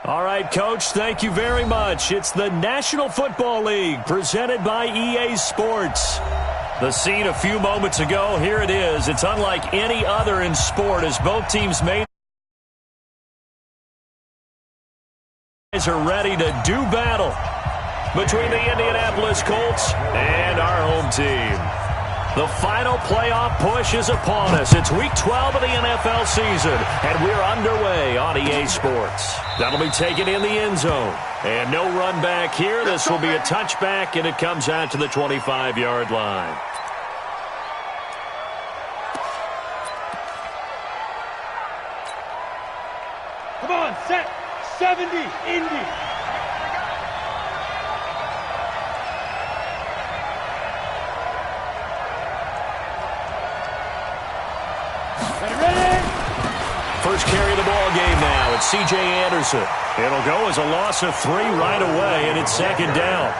All right, Coach, thank you very much. It's the National Football League presented by EA Sports. The scene a few moments ago, here it is. It's unlike any other in sport as both teams are ready to do battle between the Indianapolis Colts and our home team. The final playoff push is upon us. It's Week 12 of the NFL season, and we're underway on EA Sports. That'll be taken in the end zone. And no run back here. This will be a touchback, and it comes out to the 25-yard line. Come on, set. 70, Indy. First carry of the ball game now. It's C.J. Anderson. It'll go as a loss of 3 right away, and it's second down.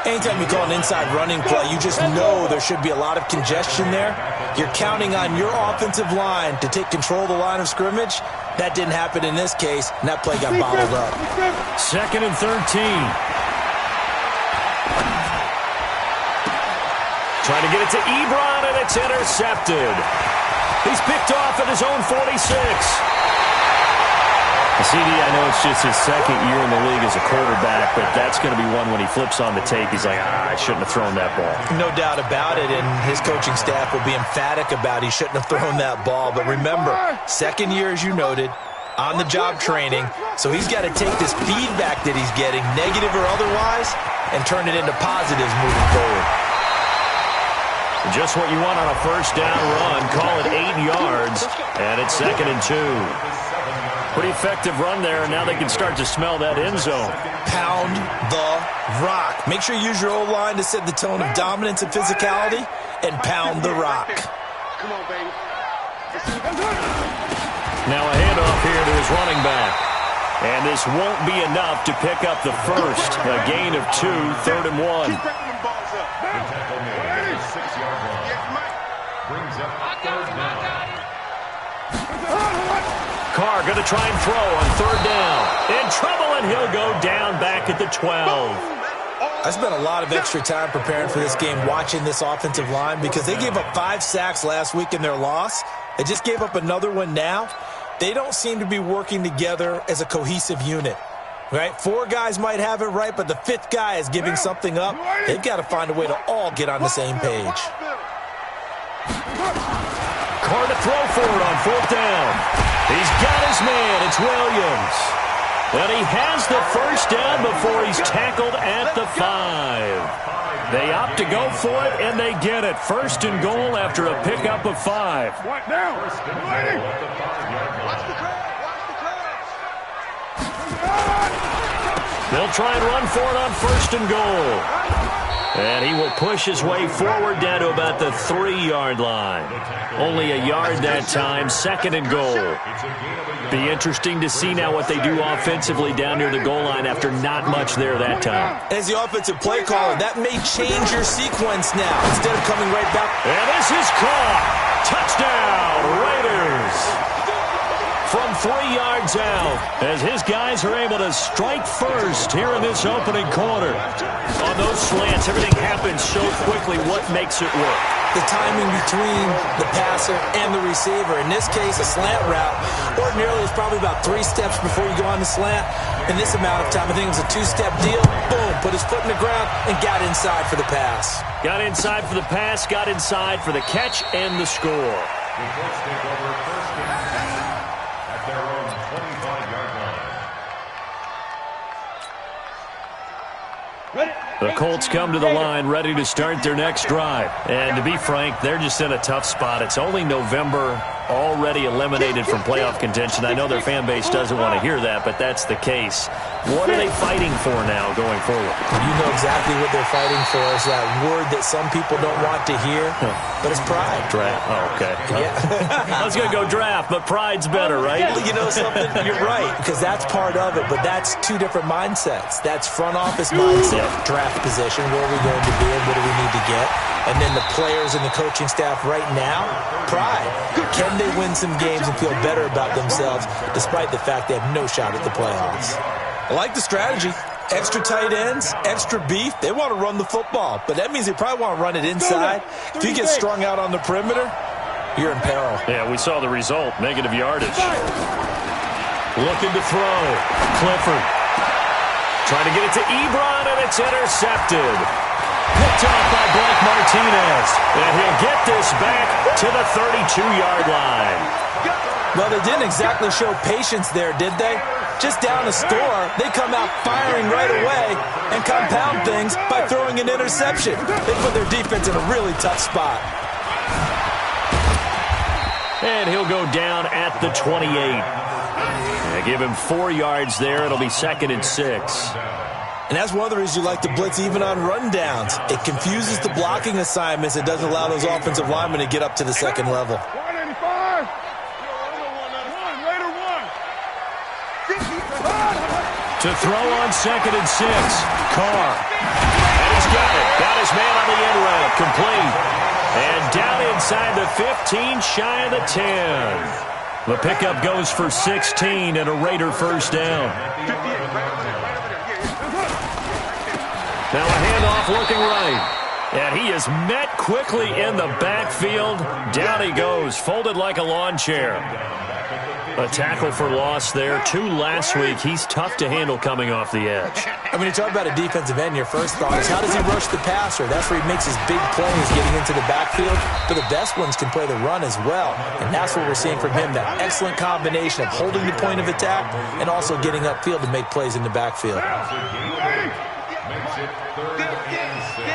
Anytime you call an inside running play, you just know there should be a lot of congestion there. You're counting on your offensive line to take control of the line of scrimmage. That didn't happen in this case, and that play got bottled up. Second and 13. Trying to get it to Ebron, and it's intercepted. He's picked off at his own 46. CD, I know it's just his second year in the league as a quarterback, but that's going to be one when he flips on the tape. He's like, I shouldn't have thrown that ball. No doubt about it, and his coaching staff will be emphatic about he shouldn't have thrown that ball. But remember, second year, as you noted, on-the-job training, so he's got to take this feedback that he's getting, negative or otherwise, and turn it into positives moving forward. Just what you want on a first down run. Call it 8 yards, and it's second and 2. Pretty effective run there, and now they can start to smell that end zone. Pound the rock. Make sure you use your O-line to set the tone of dominance and physicality, and pound the rock. Come on, baby. Now a handoff here to his running back. And this won't be enough to pick up the first. A gain of 2, third and 1. Carr going to try and throw on third down. In trouble, and he'll go down back at the 12. I spent a lot of extra time preparing for this game watching this offensive line because they gave up 5 sacks last week in their loss. They just gave up another one now. They don't seem to be working together as a cohesive unit. Right? 4 guys might have it right, but the 5th guy is giving something up. They've got to find a way to all get on the same page. Carr to throw for it on fourth down. He's got his man. It's Williams. And he has the first down before he's tackled at the 5. They opt to go for it, and they get it. First and goal after a pickup of 5. What now? They'll try and run for it on first and goal. And he will push his way forward down to about the 3-yard line. Only a yard that time, second and goal. Be interesting to see now what they do offensively down near the goal line after not much there that time. As the offensive play caller, that may change your sequence now. Instead of coming right back. And this is caught. Touchdown, Raiders. From 3 yards out, as his guys are able to strike first here in this opening quarter. On those slants, everything happens so quickly. What makes it work? The timing between the passer and the receiver. In this case, a slant route. Ordinarily, it's probably about 3 steps before you go on the slant. In this amount of time, I think it was a 2-step deal. Boom, put his foot in the ground and got inside for the pass. Got inside for the pass, got inside for the catch and the score. The Colts take over first and 10 at their own 25-yard line. The Colts come to the line ready to start their next drive. And to be frank, they're just in a tough spot. It's only November, already eliminated from playoff contention. I know their fan base doesn't want to hear that, but that's the case. What are they fighting for now going forward? You know exactly what they're fighting for. Is that word that some people don't want to hear, but it's pride. Draft. Oh, okay. Yeah. I was going to go draft, but pride's better, right? You know something? You're right, because that's part of it, but that's 2 different mindsets. That's front office mindset, draft position, where are we going to be and what do we need to get? And then the players and the coaching staff right now, pride. Can they win some games and feel better about themselves despite the fact they have no shot at the playoffs. I like the strategy. Extra tight ends, extra beef. They want to run the football, but that means they probably want to run it inside. If you get strung out on the perimeter, you're in peril. Yeah, we saw the result, negative yardage. Looking to throw. Clifford. Trying to get it to Ebron, and it's intercepted. Picked off by Blake Martinez. And he'll get this back to the 32-yard line. Well, they didn't exactly show patience there, did they? Just down a score, they come out firing right away and compound things by throwing an interception. They put their defense in a really tough spot. And he'll go down at the 28. They give him 4 yards there. It'll be 2nd and 6. And that's one of the reasons you like to blitz even on rundowns. It confuses the blocking assignments. It doesn't allow those offensive linemen to get up to the second level. 185. To throw on 2nd and 6. Carr. And he's got it. Got his man on the end route. Complete. And down inside the 15, shy of the 10. The pickup goes for 16 and a Raider first down. Now a handoff looking right. And he is met quickly in the backfield. Down he goes, folded like a lawn chair. A tackle for loss there. 2 last week. He's tough to handle coming off the edge. I mean, you talk about a defensive end, your first thought is how does he rush the passer? That's where he makes his big plays getting into the backfield. But the best ones can play the run as well. And that's what we're seeing from him, that excellent combination of holding the point of attack and also getting upfield to make plays in the backfield. Makes it 3rd and 6.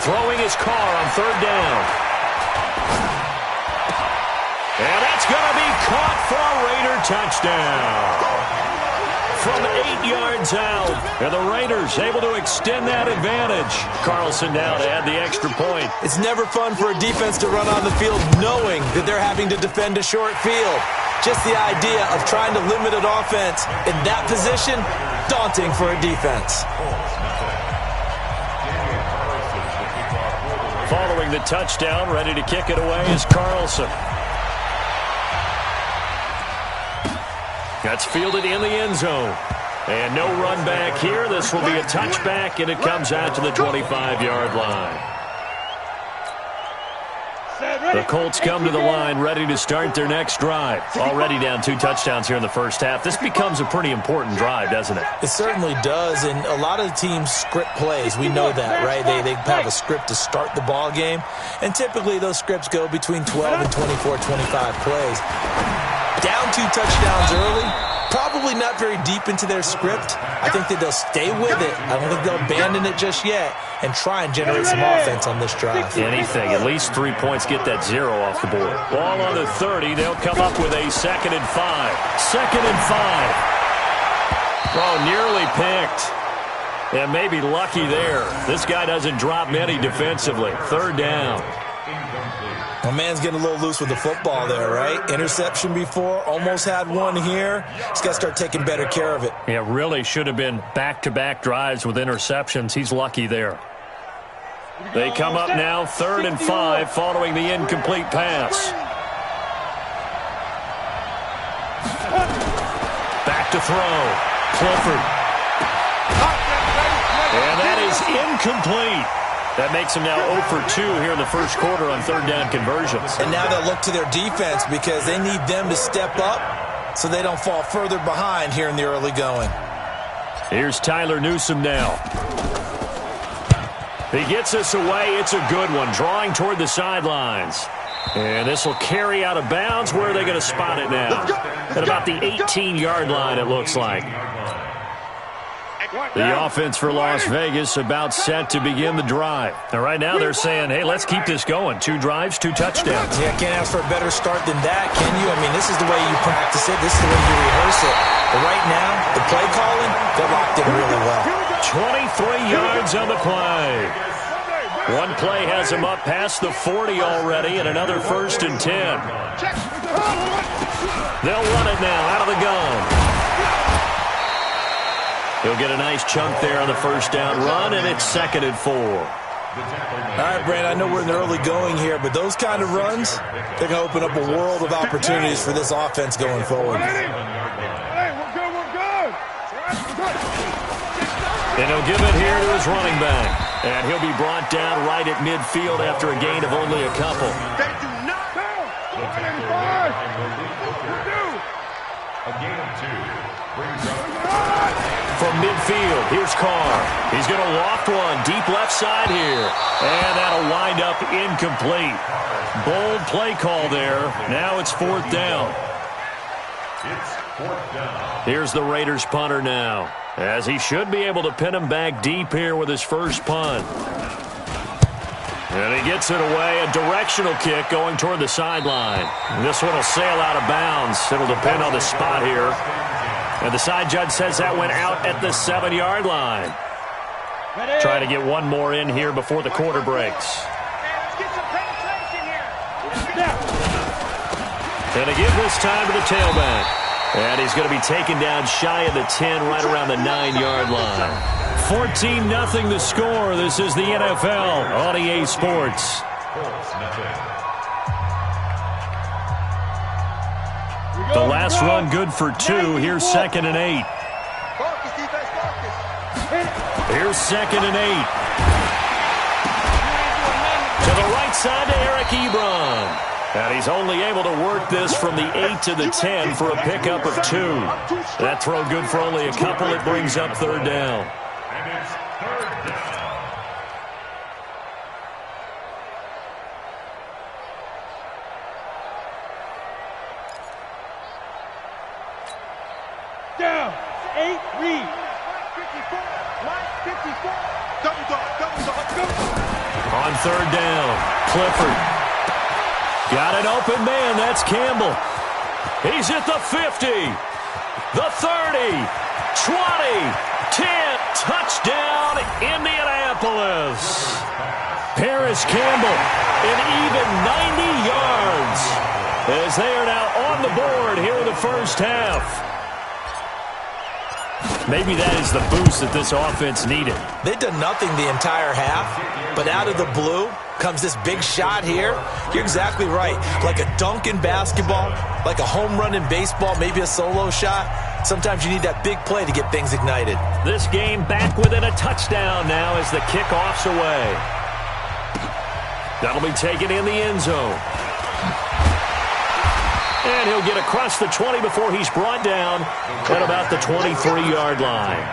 Throwing his Carr on 3rd down. And that's going to be caught for a Raider touchdown. From 8 yards out. And the Raiders able to extend that advantage. Carlson now to add the extra point. It's never fun for a defense to run on the field knowing that they're having to defend a short field. Just the idea of trying to limit an offense in that position, daunting for a defense. Following the touchdown, ready to kick it away is Carlson. That's fielded in the end zone. And no run back here. This will be a touchback, and it comes out to the 25-yard line. The Colts come to the line ready to start their next drive. Already down 2 touchdowns here in the first half. This becomes a pretty important drive, doesn't it? It certainly does, and a lot of the teams script plays. We know that, right? They have a script to start the ball game, and typically those scripts go between 12 and 24, 25 plays. Down 2 touchdowns early, probably not very deep into their script. I think that they'll stay with it. I don't think they'll abandon it just yet and try and generate some offense on this drive. Anything, at least 3 points, get that 0 off the board. Ball on the 30, they'll come up with a 2nd and 5. 2nd and 5. Oh, nearly picked. And maybe lucky there. This guy doesn't drop many defensively. 3rd down. My man's getting a little loose with the football there, right? Interception before, almost had one here. He's got to start taking better care of it. Yeah, really should have been back-to-back drives with interceptions. He's lucky there. They come up now, 3rd and 5, following the incomplete pass. Back to throw. Clifford. And that is incomplete. That makes them now 0 for 2 here in the first quarter on 3rd down conversions. And now they'll look to their defense because they need them to step up so they don't fall further behind here in the early going. Here's Tyler Newsome now. He gets this away. It's a good one, drawing toward the sidelines. And this will carry out of bounds. Where are they going to spot it now? At about the 18-yard line, it looks like. The offense for Las Vegas about set to begin the drive. And right now they're saying, hey, let's keep this going. 2 drives, 2 touchdowns. Yeah, can't ask for a better start than that, can you? I mean, this is the way you practice it. This is the way you rehearse it. But right now, the play calling, they're locked in really well. 23 yards on the play. One play has them up past the 40 already, and another 1st and 10. They'll run it now out of the gun. He'll get a nice chunk there on the first down run, and it's 2nd and 4. All right, Brandon, I know we're in the early going here, but those kind of runs, they're going to open up a world of opportunities for this offense going forward. Hey, we're good, we're good. And he'll give it here to his running back. And he'll be brought down right at midfield after a gain of only a couple. They do not. A gain of 2 brings up From midfield, here's Carr. He's going to loft one deep left side here. And that'll wind up incomplete. Bold play call there. Now it's 4th down. It's 4th down. Here's the Raiders punter now, as he should be able to pin him back deep here with his first punt. And he gets it away, a directional kick going toward the sideline. This one will sail out of bounds. It'll depend on the spot here. And the side judge says that went out at the 7-yard line. Try to get one more in here before the quarter breaks. And they give this time to the tailback. And he's going to be taken down shy of the 10, right around the 9-yard line. 14-0 the score. This is the NFL on EA Sports. The last run good for 2. Here's 2nd and 8. Here's 2nd and 8. To the right side to Eric Ebron. And he's only able to work this from the 8 to the 10 for a pickup of 2. That throw good for only a couple. It brings up 3rd down. And it's 3rd down. Down. 8, read. 54. Double dog. Let's go. On 3rd down, Clifford. Got an open man. That's Campbell. He's at the 50, the 30, 20, 10. Touchdown, Indianapolis. Paris Campbell, an even 90 yards, as they are now on the board here in the first half. Maybe that is the boost that this offense needed. They've done nothing the entire half, but out of the blue comes this big shot here. You're exactly right. Like a dunk in basketball, like a home run in baseball, maybe a solo shot. Sometimes you need that big play to get things ignited. This game back within a touchdown now as the kickoff's away. That'll be taken in the end zone. And he'll get across the 20 before he's brought down at about the 23-yard line.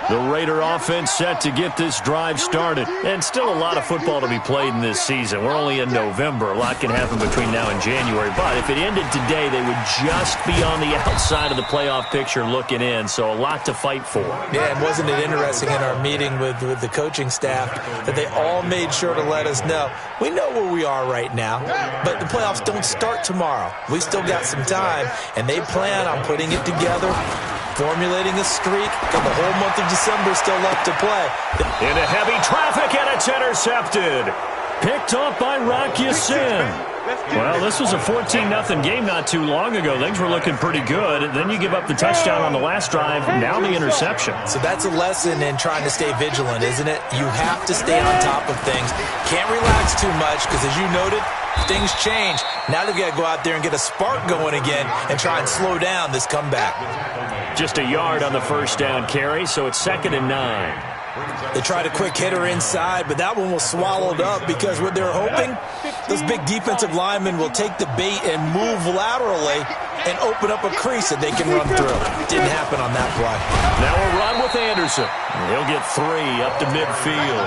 The Raider offense set to get this drive started. And still a lot of football to be played in this season. We're only in November. A lot can happen between now and January. But if it ended today, they would just be on the outside of the playoff picture looking in. So a lot to fight for. Yeah, and wasn't it interesting in our meeting with the coaching staff that they all made sure to let us know, we know where we are right now, but the playoffs don't start tomorrow. We still got some time, and they plan on putting it together, formulating a streak, got the whole month of December still left to play. Into heavy traffic, and it's intercepted. Picked off by Rock Ya-Sin. Well, this was a 14-0 game not too long ago. Things were looking pretty good. And then you give up the touchdown on the last drive. Now the interception. So that's a lesson in trying to stay vigilant, isn't it? You have to stay on top of things. Can't relax too much because, as you noted, things change. Now they've got to go out there and get a spark going again and try and slow down this comeback. Just a yard on the first down carry, so it's 2nd and 9. They tried a quick hitter inside, but that one was swallowed up because what they're hoping, those big defensive linemen will take the bait and move laterally and open up a crease that they can run through. Didn't happen on that play. Now a run with Anderson. He'll get 3 up to midfield.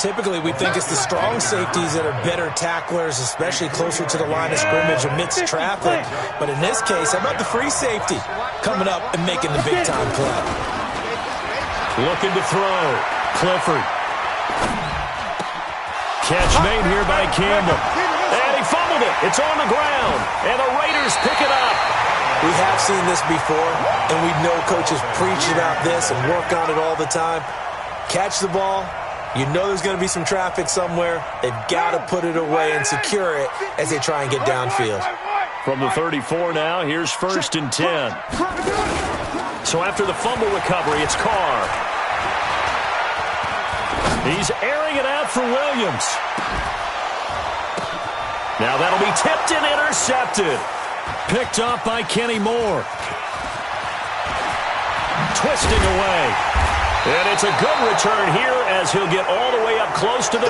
Typically, we think it's the strong safeties that are better tacklers, especially closer to the line of scrimmage amidst traffic. But in this case, how about the free safety coming up and making the big-time play? Looking to throw. Clifford. Catch made here by Campbell. And he fumbled it. It's on the ground. And the Raiders pick it up. We have seen this before, and we know coaches preach about this and work on it all the time. Catch the ball. You know there's going to be some traffic somewhere. They've got to put it away and secure it as they try and get downfield. From the 34 now, here's 1st and 10. So after the fumble recovery, it's Carr. He's airing it out for Williams. Now that'll be tipped and intercepted. Picked up by Kenny Moore. Twisting away. And it's a good return here as he'll get all the way up close to the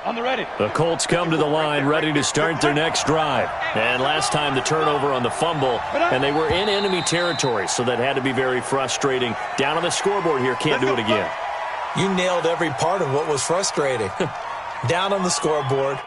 On the ready. The Colts come to the line ready to start their next drive. And last time the turnover on the fumble, and they were in enemy territory, so that had to be very frustrating. Down on the scoreboard here, can't do it again. You nailed every part of what was frustrating. Down on the scoreboard.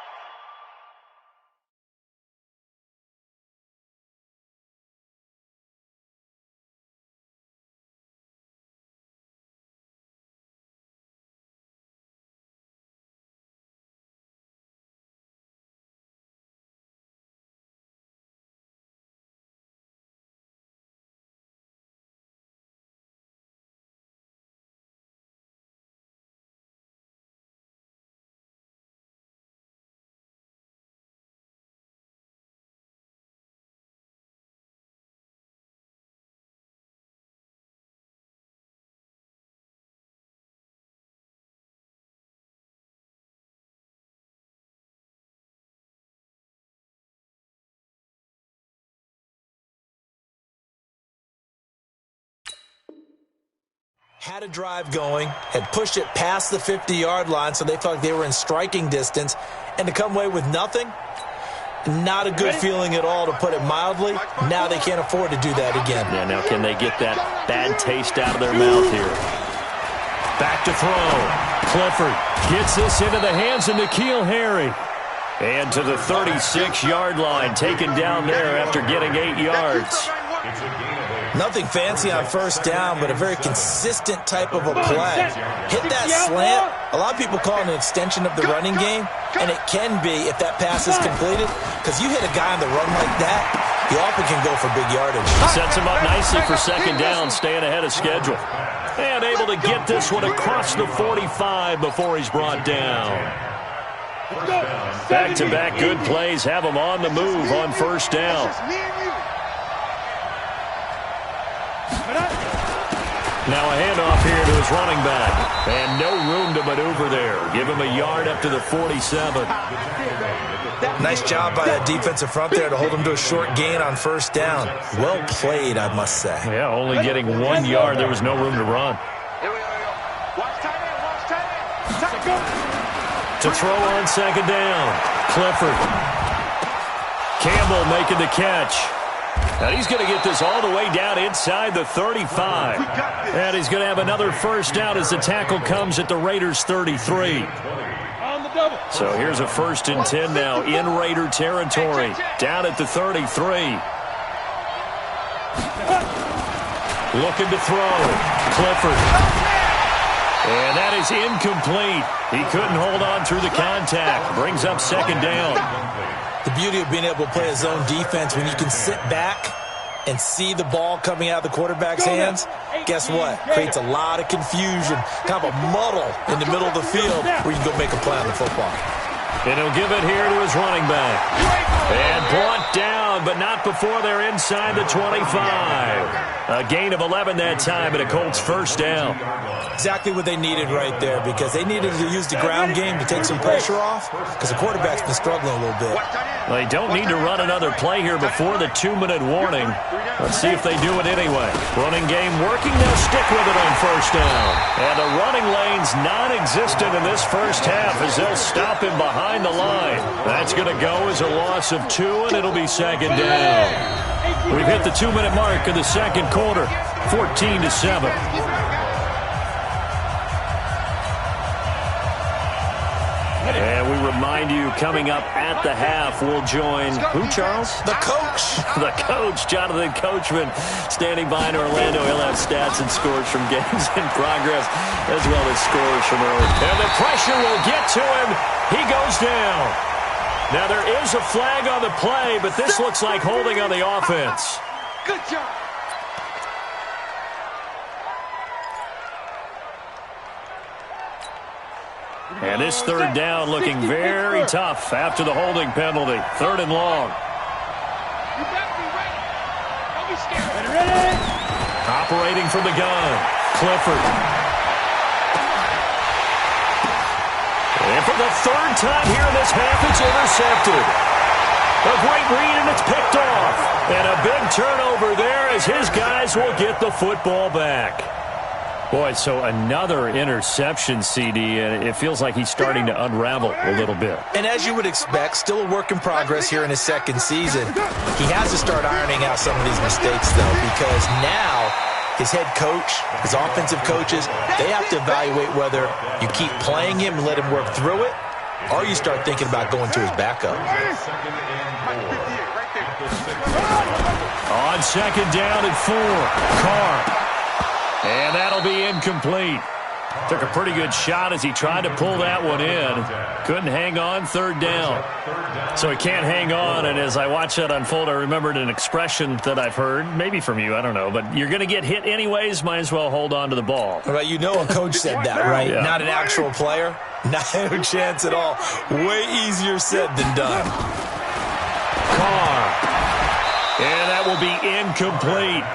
Had a drive going, had pushed it past the 50-yard line, so they felt like they were in striking distance. And to come away with nothing, not a good feeling at all, to put it mildly. Now they can't afford to do that again. Yeah, now can they get that bad taste out of their mouth here? Back to throw. Clifford gets this into the hands of N'Keal Harry. And to the 36-yard line, taken down there after getting 8 yards. Nothing fancy on first down, but a very consistent type of a play. Hit that slant. A lot of people call it an extension of the running game, and it can be if that pass is completed, because you hit a guy on the run like that, he often can go for big yardage. Sets him up nicely for second down, staying ahead of schedule. And able to get this one across the 45 before he's brought down. Back-to-back good plays have him on the move on first down. Now a handoff here to his running back. And no room to maneuver there. Give him a yard up to the 47. Nice job by that defensive front there to hold him to a short gain on first down. Well played, I must say. Yeah, only getting 1 yard. There was no room to run. To throw on second down. Clifford. Campbell making the catch. And he's going to get this all the way down inside the 35. And he's going to have another first down as the tackle comes at the Raiders' 33. So here's a 1st and 10 now in Raider territory. Down at the 33. Looking to throw. Clifford. And that is incomplete. He couldn't hold on through the contact. Brings up second down. The beauty of being able to play a zone defense when you can sit back and see the ball coming out of the quarterback's hands, guess what? Creates a lot of confusion, kind of a muddle in the middle of the field where you can go make a play on the football. And he'll give it here to his running back. And brought down, but not before they're inside the 25. A gain of 11 that time, and a Colts first down. Exactly what they needed right there, because they needed to use the ground game to take some pressure off, because the quarterback's been struggling a little bit. They don't need to run another play here before the 2-minute warning. Let's see if they do it anyway. Running game working. They'll stick with it on first down. And the running lane's non-existent in this first half as they'll stop him behind the line. That's going to go as a loss of 2, and it'll be second down. We've hit the 2-minute mark of the second quarter, 14-7. And we remind you, coming up at the half, we'll join who, Charles? The coach. The coach, Jonathan Coachman, standing by in Orlando. He'll have stats and scores from games in progress, as well as scores from early. And the pressure will get to him. He goes down. Now, there is a flag on the play, but this looks like holding on the offense. Good job. And this third down looking very tough after the holding penalty. 3rd and long. You better be ready. Don't be scared. Ready? Operating from the gun, Clifford. And for the 3rd time here in this half, it's intercepted. A great read, and it's picked off. And a big turnover there as his guys will get the football back. Boy, so another interception, CD, and it feels like he's starting to unravel a little bit. And as you would expect, still a work in progress here in his second season. He has to start ironing out some of these mistakes, though, because now his head coach, his offensive coaches, they have to evaluate whether you keep playing him and let him work through it, or you start thinking about going to his backup. On second down and 4, Carr. And that'll be incomplete. Took a pretty good shot as he tried to pull that one in. Couldn't hang on, third down. So he can't hang on, and as I watched that unfold, I remembered an expression that I've heard, maybe from you, I don't know, but you're going to get hit anyways, might as well hold on to the ball. Well, you know a coach said that, right? Yeah. Not an actual player. No chance at all. Way easier said than done. Carr. And that will be incomplete.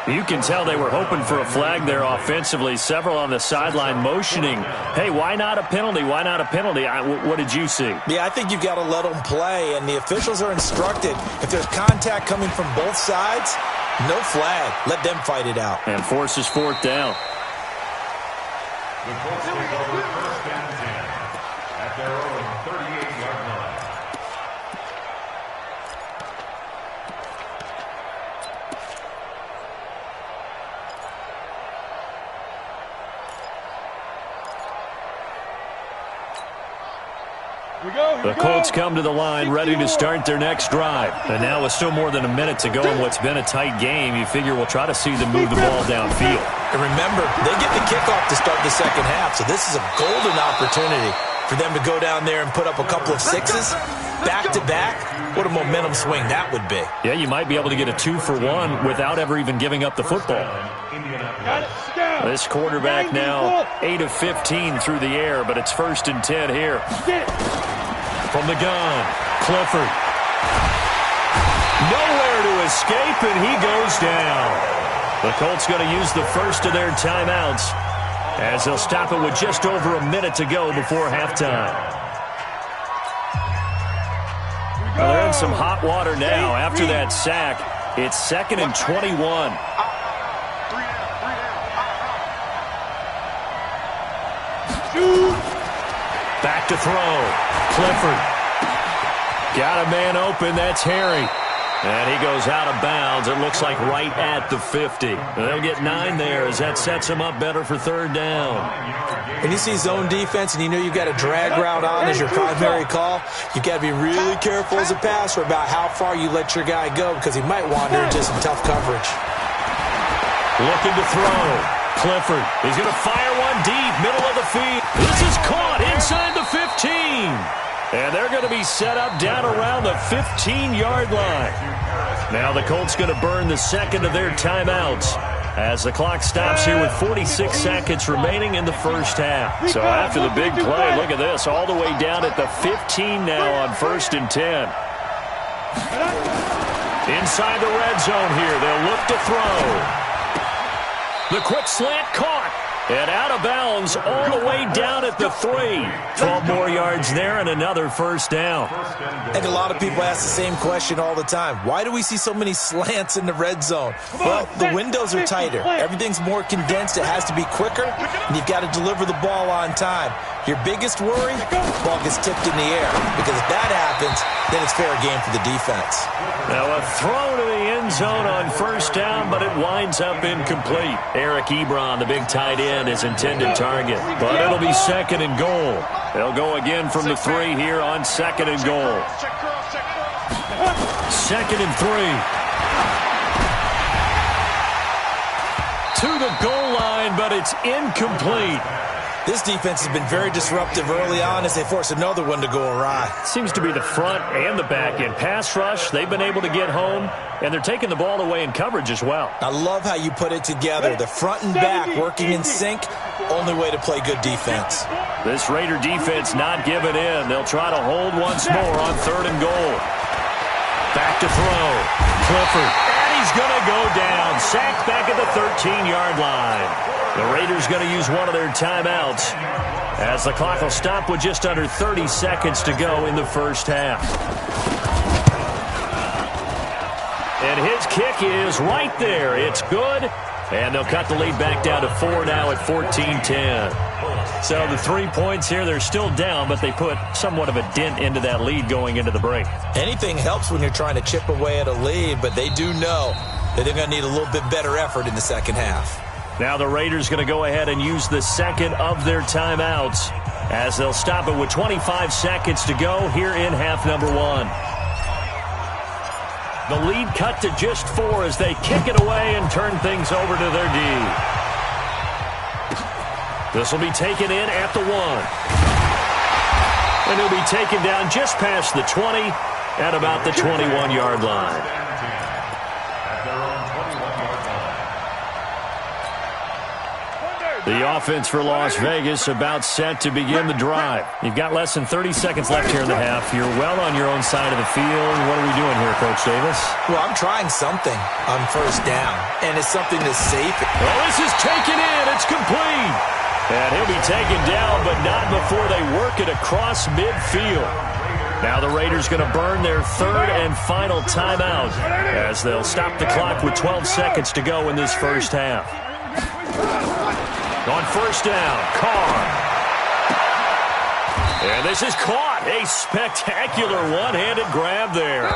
You can tell they were hoping for a flag there offensively. Several on the sideline motioning, hey, why not a penalty? Why not a penalty? What did you see? Yeah, I think you've got to let them play, and the officials are instructed. If there's contact coming from both sides, no flag. Let them fight it out. And forces fourth down. The Colts take over first and 10 at their own 38-yard line. The Colts come to the line ready to start their next drive. And now with still more than a minute to go in what's been a tight game, you figure we'll try to see them move the ball downfield. And remember, they get the kickoff to start the second half, so this is a golden opportunity for them to go down there and put up a couple of sixes back-to-back. What a momentum swing that would be. Yeah, you might be able to get a 2-for-1 without ever even giving up the football. This quarterback now 8 of 15 through the air, but it's 1st and 10 here. From the gun, Clifford. Nowhere to escape, and he goes down. The Colts going to use the first of their timeouts as they'll stop it with just over a minute to go before halftime. Well, they're in some hot water now after that sack. It's 2nd and 21. Back to throw. Clifford. Got a man open. That's Harry. And he goes out of bounds. It looks like right at the 50. They'll get 9 there as that sets him up better for third down. When you see zone defense and you know you've got a drag route on as your primary call, you've got to be really careful as a passer about how far you let your guy go because he might wander into some tough coverage. Looking to throw. Clifford. He's going to fire one deep, middle of the field. This is caught inside the 15. And they're going to be set up down around the 15-yard line. Now the Colts going to burn the second of their timeouts as the clock stops here with 46 seconds remaining in the first half. So after the big play, look at this, all the way down at the 15 now on 1st and 10. Inside the red zone here, they'll look to throw. The quick slant caught. And out of bounds all the way down at the 3. 12 more yards there and another first down. I think a lot of people ask the same question all the time. Why do we see so many slants in the red zone? Well, the windows are tighter. Everything's more condensed. It has to be quicker, and you've got to deliver the ball on time. Your biggest worry, the ball gets tipped in the air. Because if that happens, then it's fair game for the defense. Now a throw to the end zone on first down, but it winds up incomplete. Eric Ebron, the big tight end, is intended target. But it'll be 2nd and goal. They'll go again from the 3 here on 2nd and goal. 2nd and 3. To the goal line, but it's incomplete. This defense has been very disruptive early on as they force another one to go awry. Seems to be the front and the back end. Pass rush, they've been able to get home, and they're taking the ball away in coverage as well. I love how you put it together. The front and back working in sync, only way to play good defense. This Raider defense not giving in. They'll try to hold once more on 3rd and goal. Back to throw. Clifford. And he's going to go down. Sacked back at the 13-yard line. The Raiders going to use one of their timeouts as the clock will stop with just under 30 seconds to go in the first half. And his kick is right there. It's good. And they'll cut the lead back down to 4 now at 14-10. So the 3 points here, they're still down, but they put somewhat of a dent into that lead going into the break. Anything helps when you're trying to chip away at a lead, but they do know that they're going to need a little bit better effort in the second half. Now the Raiders going to go ahead and use the second of their timeouts as they'll stop it with 25 seconds to go here in half number 1. The lead cut to just 4 as they kick it away and turn things over to their D. This will be taken in at the 1. And he'll be taken down just past the 20 at about the 21-yard line. The offense for Las Vegas about set to begin the drive. You've got less than 30 seconds left here in the half. You're well on your own side of the field. What are we doing here, Coach Davis? Well, I'm trying something on first down, and it's something that's safe. Well, this is taken in. It's complete. And he'll be taken down, but not before they work it across midfield. Now the Raiders going to burn their third and final timeout as they'll stop the clock with 12 seconds to go in this first half. On first down, Carr. And this is caught. A spectacular one-handed grab there.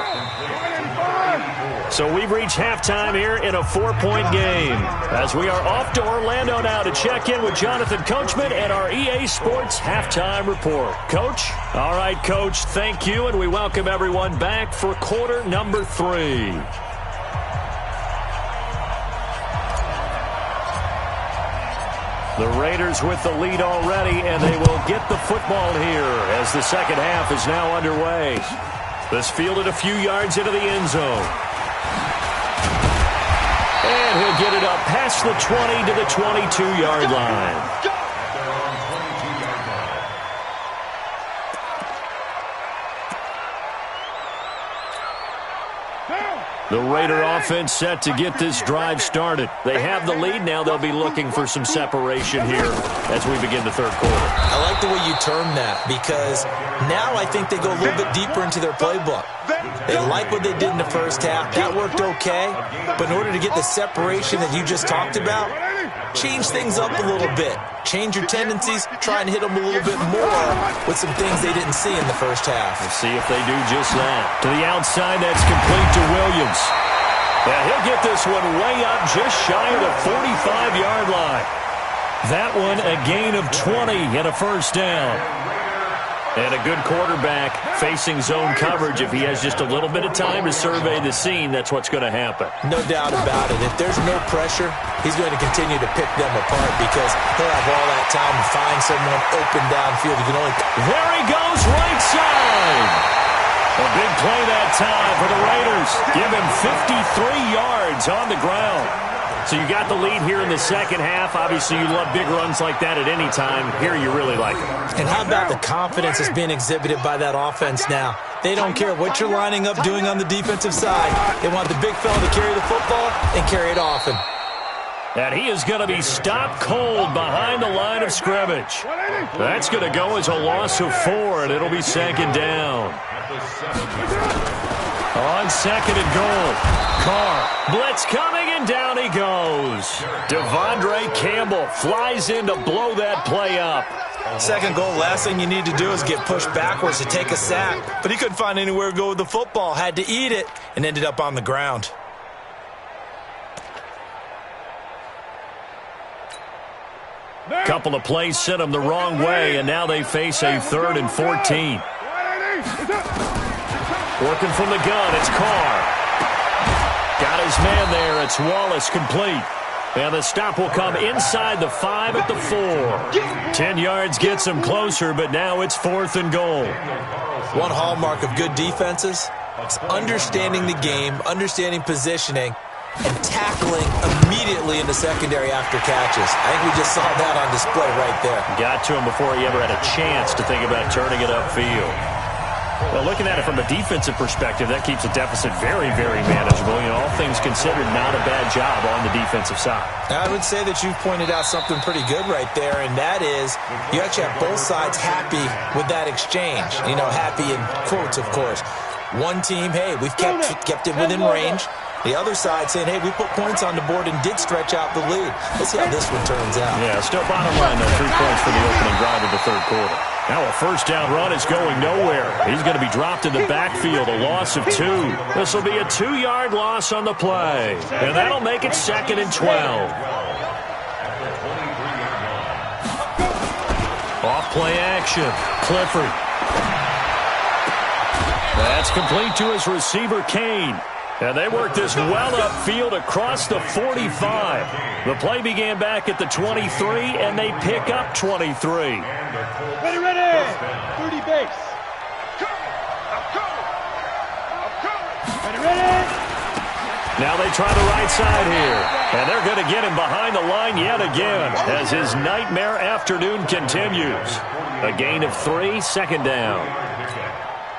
So we've reached halftime here in a 4-point game as we are off to Orlando now to check in with Jonathan Coachman and our EA Sports Halftime Report. Coach? All right, Coach, thank you, and we welcome everyone back for quarter number 3. The Raiders with the lead already, and they will get the football here as the second half is now underway. This fielded a few yards into the end zone. And he'll get it up past the 20 to the 22-yard line. The Raider offense set to get this drive started. They have the lead. Now they'll be looking for some separation here as we begin the third quarter. I like the way you term that because now I think they go a little bit deeper into their playbook. They like what they did in the first half. That worked okay. But in order to get the separation that you just talked about, change things up a little bit. Change your tendencies. Try and hit them a little bit more with some things they didn't see in the first half. We'll see if they do just that. To the outside, that's complete to Williams. Yeah, he'll get this one way up just shy of the 45-yard line. That one a gain of 20 and a first down. And a good quarterback facing zone coverage. If he has just a little bit of time to survey the scene, that's what's going to happen. No doubt about it. If there's no pressure, he's going to continue to pick them apart because he'll have all that time to find someone open downfield. You can only... There he goes, right side. A big play that time for the Raiders. Give him 53 yards on the ground. So you got the lead here in the second half. Obviously, you love big runs like that at any time. Here, you really like it. And how about the confidence that's being exhibited by that offense now? They don't care what you're lining up doing on the defensive side. They want the big fella to carry the football and carry it often. And he is going to be stopped cold behind the line of scrimmage. That's going to go as a loss of 4, and it'll be second down. On second and goal, Carr, blitz coming, and down he goes. Devondre Campbell flies in to blow that play up. Second goal, last thing you need to do is get pushed backwards to take a sack. But he couldn't find anywhere to go with the football, had to eat it, and ended up on the ground. Couple of plays sent them the wrong way, and now they face a 3rd and 14. Working from the gun, it's Carr. Got his man there, it's Wallace complete. And the stop will come inside the 5 at the 4. 10 yards gets them closer, but now it's 4th and goal. One hallmark of good defenses is understanding the game, understanding positioning, and tackling immediately in the secondary after catches. I think we just saw that on display right there. Got to him before he ever had a chance to think about turning it upfield. Well, looking at it from a defensive perspective, that keeps the deficit very, very manageable. You know, all things considered, not a bad job on the defensive side. I would say that you've pointed out something pretty good right there, and that is you actually have both sides happy with that exchange. You know, happy in quotes, of course. One team, hey, we've kept it within range. The other side saying, hey, we put points on the board and did stretch out the lead. Let's see how this one turns out. Yeah, still bottom line, though, 3 points for the opening drive of the third quarter. Now a first down run is going nowhere. He's going to be dropped in the backfield, a loss of 2. This will be a 2-yard loss on the play, and that'll make it 2nd and 12. Off play action, Clifford. That's complete to his receiver, Kane. And they work this well upfield across the 45. The play began back at the 23, and they pick up 23. Ready! 30 base. I'm coming. Ready! Now they try the right side here. And they're going to get him behind the line yet again as his nightmare afternoon continues. A gain of 3, 2nd down.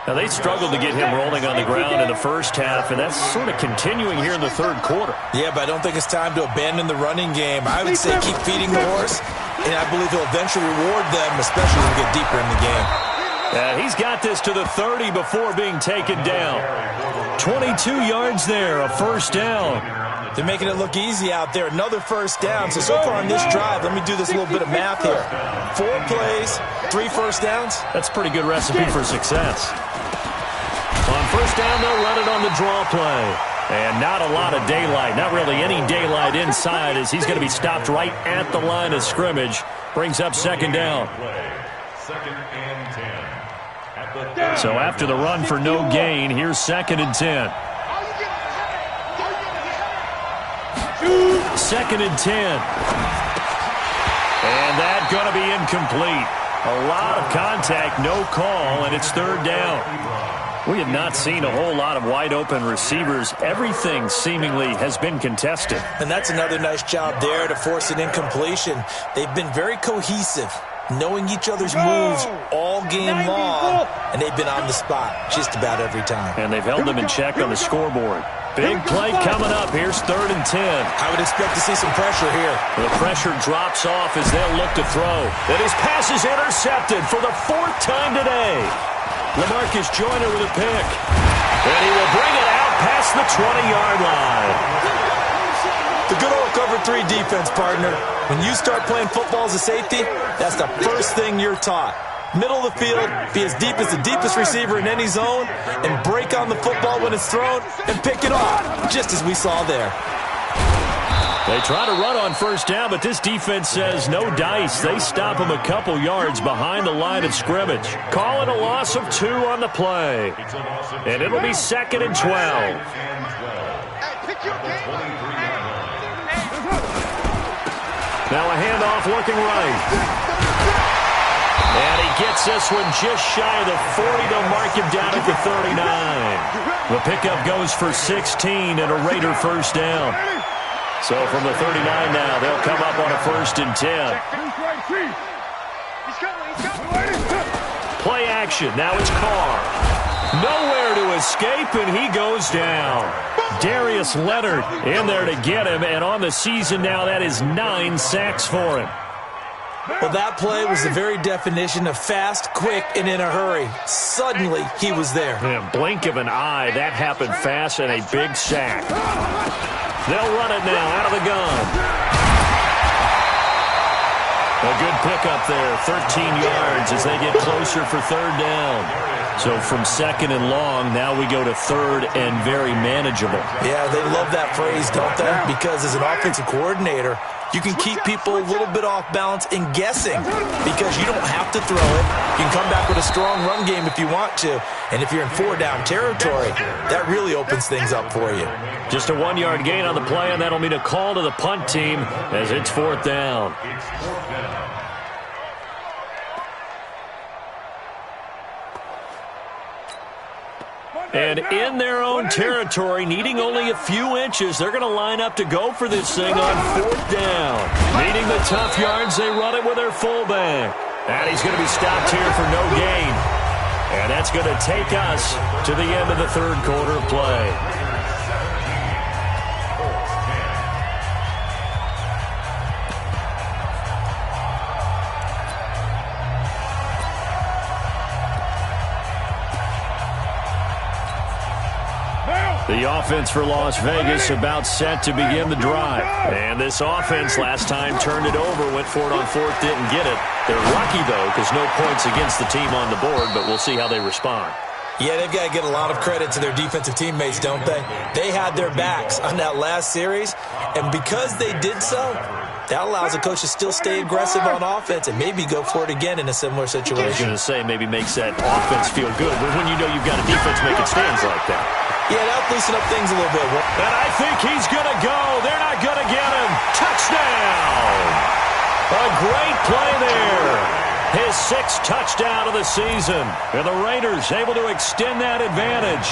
Now, they struggled to get him rolling on the ground in the first half, and that's sort of continuing here in the third quarter. Yeah, but I don't think it's time to abandon the running game. I would say keep feeding the horse, and I believe he'll eventually reward them, especially as we get deeper in the game. He's got this to the 30 before being taken down. 22 yards there, a first down. They're making it look easy out there. Another first down. So far on this drive, let me do this little bit of math here. 4 plays, 3 first downs. That's a pretty good recipe for success. On first down, they'll run it on the draw play. And not a lot of daylight, not really any daylight inside as he's going to be stopped right at the line of scrimmage. Brings up 2nd down. So after the run for no gain, here's 2nd and 10. 2nd and 10. And that's going to be incomplete. A lot of contact, no call, and it's 3rd down. We have not seen a whole lot of wide-open receivers. Everything seemingly has been contested. And that's another nice job there to force an incompletion. They've been very cohesive, knowing each other's moves all game long, and they've been on the spot just about every time. And they've held them in check on the scoreboard. Big play coming up. Here's 3rd and 10. I would expect to see some pressure here. The pressure drops off as they'll look to throw. And his pass is intercepted for the 4th time today. LaMarcus Joyner with a pick. And he will bring it out past the 20-yard line. The good old cover 3 defense, partner. When you start playing football as a safety, that's the first thing you're taught. Middle of the field, be as deep as the deepest receiver in any zone, and break on the football when it's thrown and pick it off, just as we saw there. They try to run on first down, but this defense says no dice. They stop him a couple yards behind the line of scrimmage. Call it a loss of 2 on the play. And it'll be 2nd and 12. Now a handoff looking right. And he gets this one just shy of the 40. They'll mark him down at the 39. The pickup goes for 16 and a Raider first down. So from the 39 now, they'll come up on a 1st and 10. Play action. Now it's Carr. Nowhere to escape, and he goes down. Darius Leonard in there to get him, and on the season now, that is 9 sacks for him. Well, that play was the very definition of fast, quick, and in a hurry. Suddenly, he was there. In a blink of an eye, that happened fast, and a big sack. They'll run it now out of the gun. A good pickup there, 13 yards as they get closer for 3rd down. So from 2nd and long, now we go to 3rd and very manageable. Yeah, they love that phrase, don't they? Because as an offensive coordinator, you can keep people a little bit off balance and guessing because you don't have to throw it. You can come back with a strong run game if you want to. And if you're in 4-down territory, that really opens things up for you. Just a 1-yard gain on the play, and that'll mean a call to the punt team as it's 4th down. And in their own territory, needing only a few inches, they're going to line up to go for this thing on 4th down. Needing the tough yards, they run it with their fullback. And he's going to be stopped here for no gain. And that's going to take us to the end of the 3rd quarter of play. The offense for Las Vegas about set to begin the drive. And this offense last time turned it over, went for it on fourth, didn't get it. They're lucky, though, because no points against the team on the board, but we'll see how they respond. Yeah, they've got to get a lot of credit to their defensive teammates, don't they? They had their backs on that last series, and because they did so, that allows the coach to still stay aggressive on offense and maybe go for it again in a similar situation. I was going to say maybe makes that offense feel good, but when you know you've got a defense making stands like that. Yeah, that'll loosen up things a little bit. And I think he's going to go. They're not going to get him. Touchdown! A great play there. His sixth touchdown of the season. And the Raiders able to extend that advantage.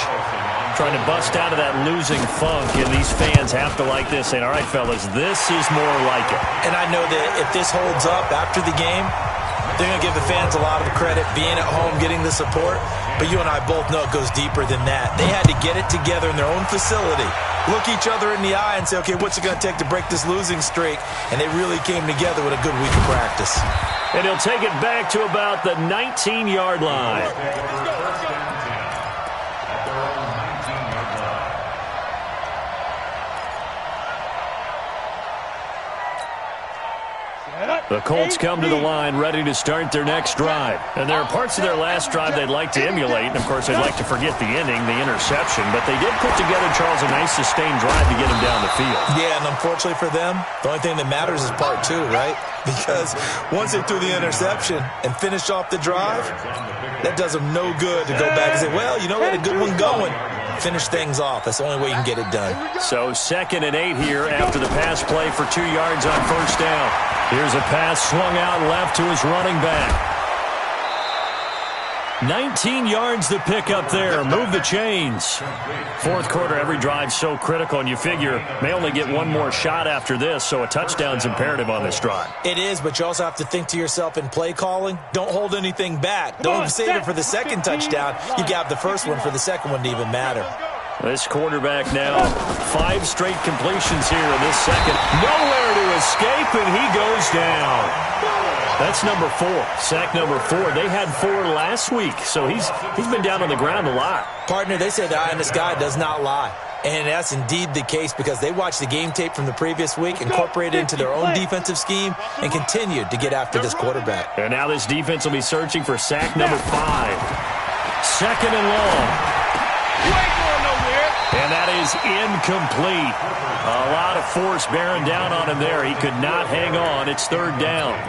Trying to bust out of that losing funk, and these fans have to like this. Saying, all right, fellas, this is more like it. And I know that if this holds up after the game, they're going to give the fans a lot of credit being at home, getting the support. But you and I both know it goes deeper than that. They had to get it together in their own facility, look each other in the eye and say, okay, what's it going to take to break this losing streak? And they really came together with a good week of practice. And he'll take it back to about the 19-yard line. The Colts come to the line ready to start their next drive. And there are parts of their last drive they'd like to emulate. And, of course, they'd like to forget the ending, the interception. But they did put together, Charles, a nice sustained drive to get him down the field. Yeah, and unfortunately for them, the only thing that matters is part two, right? Because once they threw the interception and finished off the drive, that does them no good to go back and say, well, you know, we had a good one going. Finish things off. That's the only way you can get it done. So 2nd and 8 here after the pass play for 2 yards on first down. Here's a pass swung out left to his running back. 19 yards to pick up there. Move the chains. Fourth quarter, every drive so critical, and you figure may only get one more shot after this, so a touchdown's imperative on this drive. It is, but you also have to think to yourself in play calling, don't hold anything back. Don't save it for the second touchdown. You got the first one for the second one to even matter. This quarterback now, 5 straight completions here in this second. Nowhere to escape, and he goes down. That's number 4, sack number 4. They had 4 last week, so he's been down on the ground a lot. Partner, they say the eye in the sky does not lie. And that's indeed the case because they watched the game tape from the previous week, incorporated it into their own defensive scheme, and continued to get after this quarterback. And now this defense will be searching for sack number 5. 2nd and long. You ain't going nowhere. And that is incomplete. A lot of force bearing down on him there. He could not hang on. It's 3rd down.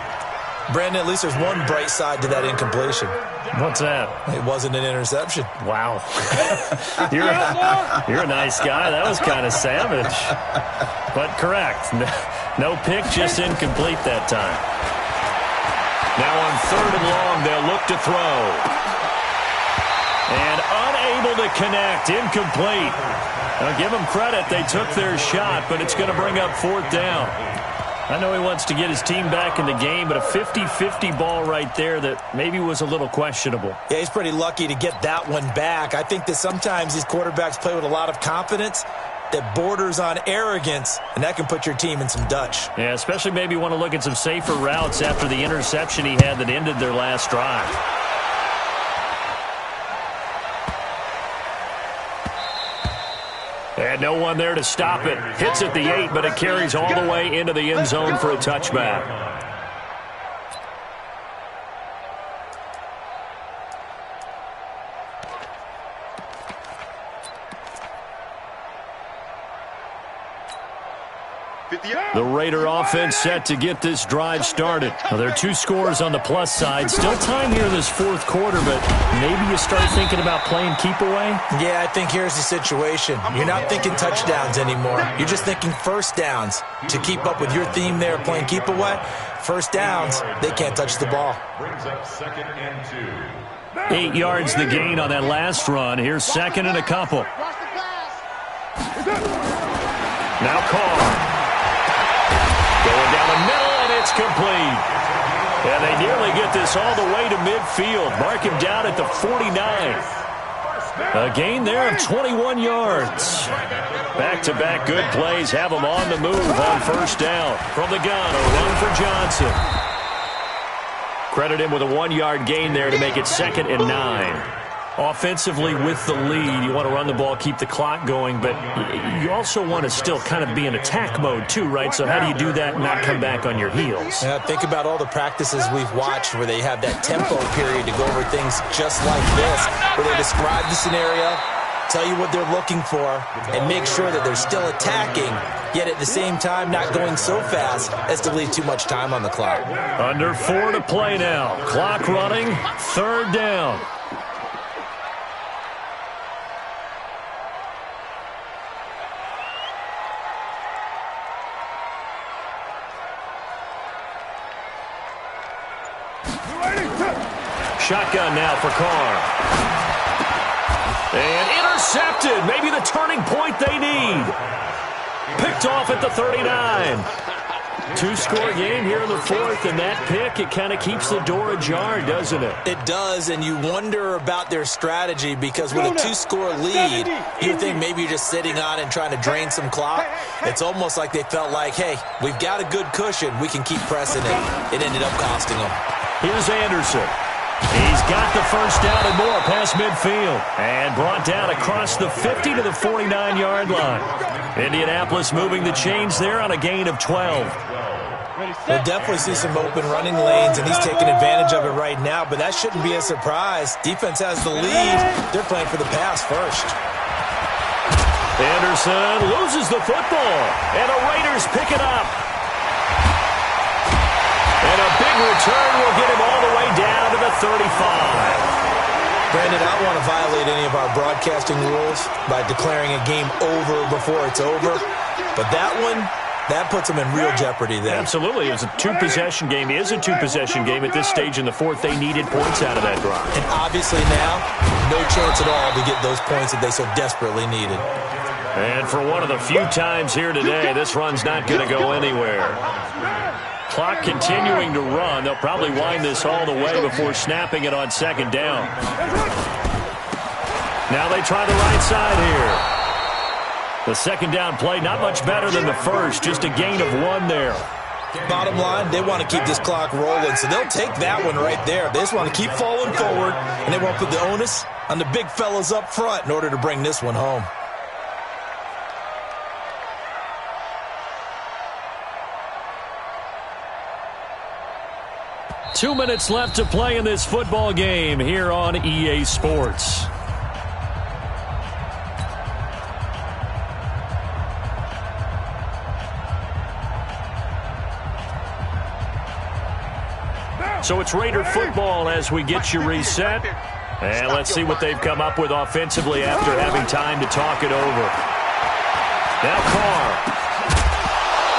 Brandon, at least there's one bright side to that incompletion. What's that? It wasn't an interception. Wow. You're a nice guy. That was kind of savage. But correct. No pick, just incomplete that time. Now on 3rd and long, they'll look to throw. And unable to connect. Incomplete. Now give them credit. They took their shot, but it's going to bring up 4th down. I know he wants to get his team back in the game, but a 50-50 ball right there that maybe was a little questionable. Yeah, he's pretty lucky to get that one back. I think that sometimes these quarterbacks play with a lot of confidence that borders on arrogance, and that can put your team in some Dutch. Yeah, especially maybe want to look at some safer routes after the interception he had that ended their last drive. And no one there to stop it. Hits at the 8, but it carries all the way into the end zone for a touchback. The Raider offense set to get this drive started. Well, there are 2 scores on the plus side. Still time here in this 4th quarter, but maybe you start thinking about playing keep away? Yeah, I think here's the situation. You're not thinking touchdowns anymore. You're just thinking first downs. To keep up with your theme there, playing keep away, first downs, they can't touch the ball. Brings up 2nd and 2. 8 yards the gain on that last run. Here's 2nd and a couple. Now Carr. Going down the middle, and it's complete. And they nearly get this all the way to midfield. Mark him down at the 49. A gain there of 21 yards. Back-to-back good plays have them on the move on first down. From the gun, a run for Johnson. Credit him with a 1-yard gain there to make it 2nd and 9. Offensively with the lead, you want to run the ball, keep the clock going, but you also want to still kind of be in attack mode too, right? So how do you do that and not come back on your heels? Yeah, think about all the practices we've watched where they have that tempo period to go over things just like this, where they describe the scenario, tell you what they're looking for, and make sure that they're still attacking, yet at the same time not going so fast as to leave too much time on the clock. Under 4 to play now. Clock running, 3rd down. Shotgun now for Carr. And intercepted. Maybe the turning point they need. Picked off at the 39. 2-score game here in the 4th, and that pick, it kind of keeps the door ajar, doesn't it? It does, and you wonder about their strategy because with a 2-score lead, you think maybe you're just sitting on and trying to drain some clock. It's almost like they felt like, hey, we've got a good cushion. We can keep pressing it. It ended up costing them. Here's Anderson. He's got the first down and more past midfield. And brought down across the 50 to the 49-yard line. Indianapolis moving the chains there on a gain of 12. We'll definitely see some open running lanes, and he's taking advantage of it right now, but that shouldn't be a surprise. Defense has the lead. They're playing for the pass first. Anderson loses the football, and the Raiders pick it up. And a big return will get him all the way down to the 35. Brandon, I don't want to violate any of our broadcasting rules by declaring a game over before it's over, but that one, that puts them in real jeopardy there. Absolutely. It was a 2-possession game. It is a 2-possession game at this stage in the 4th. They needed points out of that drive. And obviously now, no chance at all to get those points that they so desperately needed. And for one of the few times here today, this run's not going to go anywhere. Clock continuing to run. They'll probably wind this all the way before snapping it on 2nd down. Now they try the right side here. The 2nd down play, not much better than the first, just a gain of 1 there. Bottom line, they want to keep this clock rolling, so they'll take that one right there. They just want to keep falling forward, and they won't put the onus on the big fellas up front in order to bring this one home. Two minutes left to play in this football game here on EA Sports. So it's Raider football as we get you reset. And let's see what they've come up with offensively after having time to talk it over. Now Carr.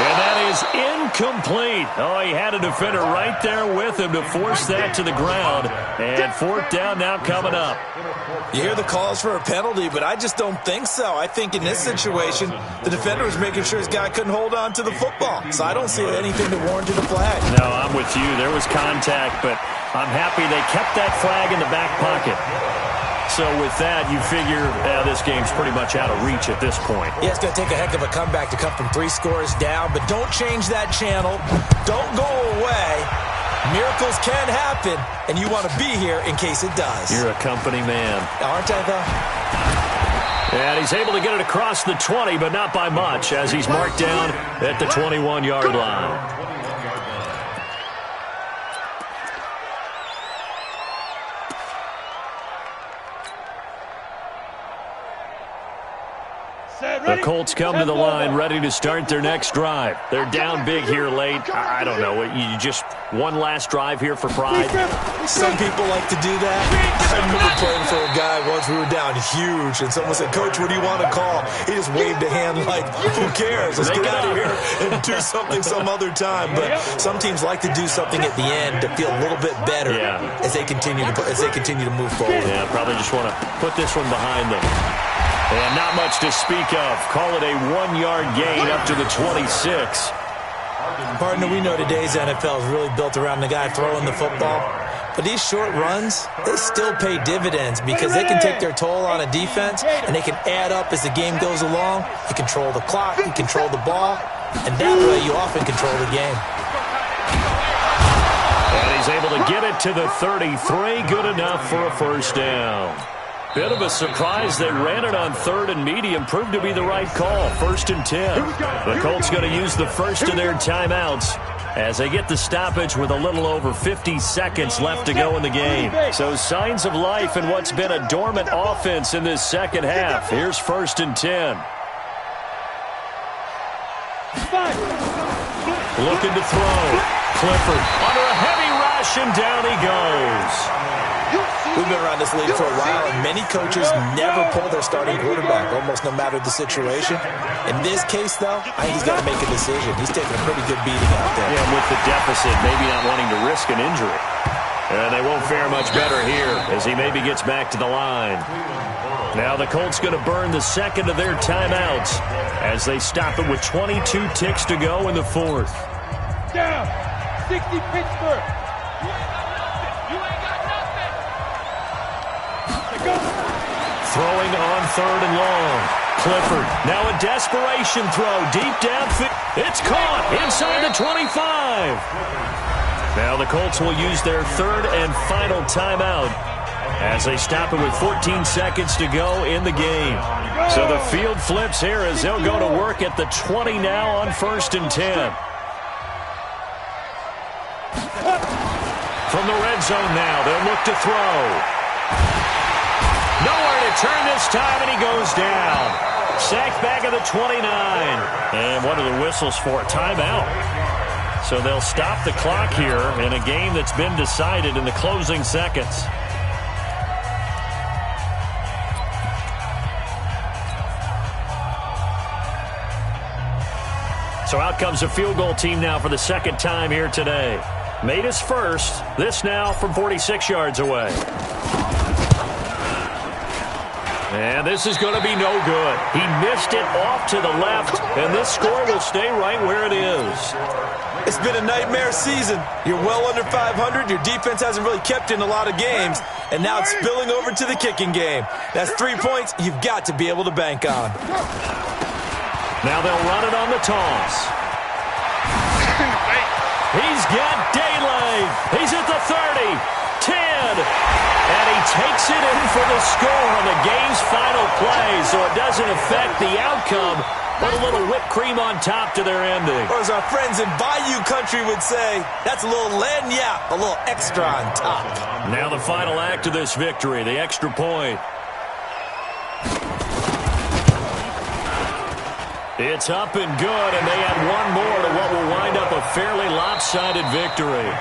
And that is incomplete. Oh, he had a defender right there with him to force that to the ground. And 4th down now coming up. You hear the calls for a penalty, but I just don't think so. I think in this situation, the defender was making sure his guy couldn't hold on to the football. So I don't see anything that warranted a flag. No, I'm with you. There was contact, but I'm happy they kept that flag in the back pocket. So with that, you figure this game's pretty much out of reach at this point. Yeah, it's going to take a heck of a comeback to come from 3 scores down, but don't change that channel. Don't go away. Miracles can happen, and you want to be here in case it does. You're a company man. Aren't I, though? And he's able to get it across the 20, but not by much, as he's marked down at the 21-yard line. The Colts come to the line ready to start their next drive. They're down big here late. I don't know. You just one last drive here for pride? Some people like to do that. I remember playing for a guy once. We were down huge, and someone said, "Coach, what do you want to call?" He just waved a hand like, who cares? Let's get out of here and do something some other time. But some teams like to do something at the end to feel a little bit better as they continue to move forward. Yeah, probably just want to put this one behind them. And not much to speak of. Call it a 1-yard gain up to the 26. Partner, we know today's NFL is really built around the guy throwing the football. But these short runs, they still pay dividends because they can take their toll on a defense and they can add up as the game goes along. You control the clock, you control the ball, and that way you often control the game. And he's able to get it to the 33. Good enough for a first down. Bit of a surprise. They ran it on 3rd and medium. Proved to be the right call. 1st and 10. The Colts going to use the first of their timeouts as they get the stoppage with a little over 50 seconds left to go in the game. So signs of life in what's been a dormant offense in this second half. Here's 1st and 10. Looking to throw. Clifford under a heavy rush, and down he goes. We've been around this league for a while, and many coaches never pull their starting quarterback, almost no matter the situation. In this case, though, I think he's got to make a decision. He's taking a pretty good beating out there. Yeah, with the deficit, maybe not wanting to risk an injury. And they won't fare much better here as he maybe gets back to the line. Now the Colts going to burn the second of their timeouts as they stop it with 22 ticks to go in the 4th. Down. 60 Pittsburgh. You ain't got nothing. Go. Throwing on 3rd and long. Clifford, now a desperation throw deep downfield. It's caught inside the 25. Now the Colts will use their 3rd and final timeout as they stop it with 14 seconds to go in the game. So the field flips here as they'll go to work at the 20 now on 1st and 10. From the red zone now, they'll look to throw. Nowhere to turn this time, and he goes down. Sacked back at the 29. And what are the whistles for? A timeout. So they'll stop the clock here in a game that's been decided in the closing seconds. So out comes the field goal team now for the second time here today. Made his first. This now from 46 yards away. And this is going to be no good. He missed it off to the left, and this score will stay right where it is. It's been a nightmare season. You're well under 500. Your defense hasn't really kept in a lot of games, and now it's spilling over to the kicking game. That's 3 points you've got to be able to bank on. Now they'll run it on the toss. He's got daylight. He's at the 30, 10, and he takes it in for the score on the game's final play, so it doesn't affect the outcome, but a little whipped cream on top to their ending. Or as our friends in Bayou Country would say, that's a little lagniappe, a little extra on top. Now the final act of this victory, the extra point. It's up and good, and they add one more to what will wind up a fairly lopsided victory.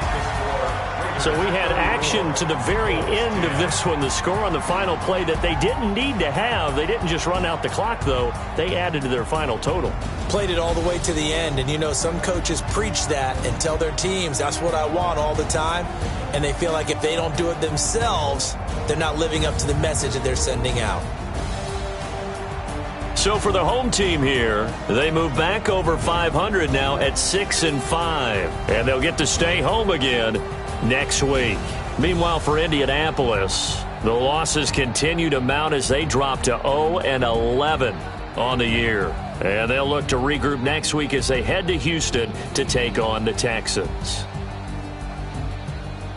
So we had action to the very end of this one, the score on the final play that they didn't need to have. They didn't just run out the clock, though. They added to their final total. Played it all the way to the end, and you know some coaches preach that and tell their teams, that's what I want all the time, and they feel like if they don't do it themselves, they're not living up to the message that they're sending out. So for the home team here, they move back over 500 now at 6-5, and they'll get to stay home again next week. Meanwhile, for Indianapolis, the losses continue to mount as they drop to 0-11 on the year. And they'll look to regroup next week as they head to Houston to take on the Texans.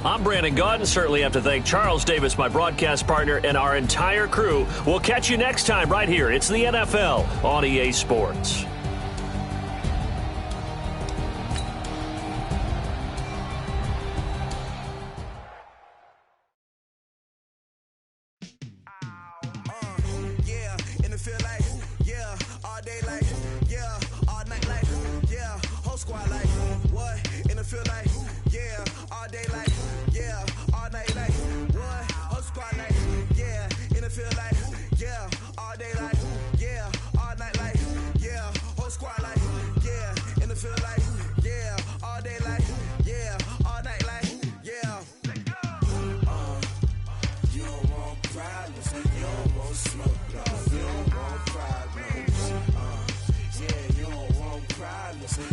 I'm Brandon Gaudin. Certainly have to thank Charles Davis, my broadcast partner, and our entire crew. We'll catch you next time right here. It's the NFL on EA Sports.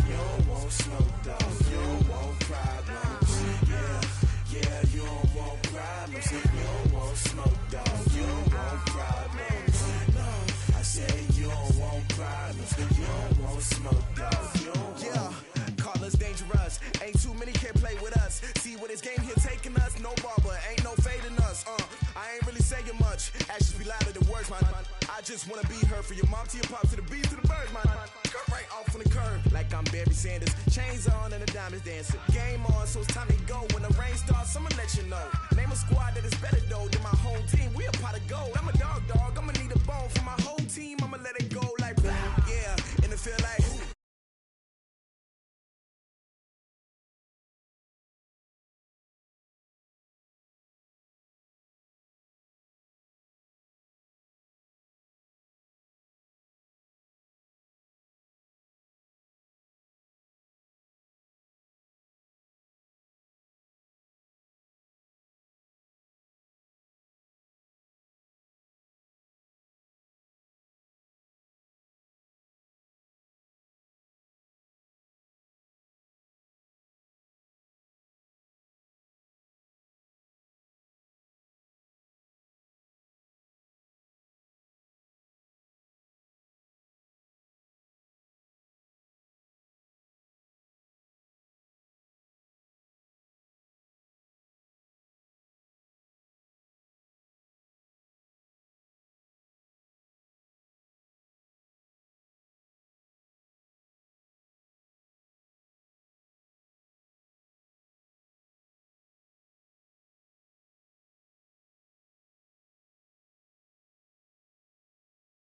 You don't want smoke, dog. You don't want problems. Yeah. words, man. I just wanna be her, from your mom to your pop to the beat to the birds, man. Cut right off on the curve, like I'm Barry Sanders. Chains on and the diamonds dancing. Game on, so it's time to go. When the rain starts, I'ma let you know. Name a squad that is better though than my home team.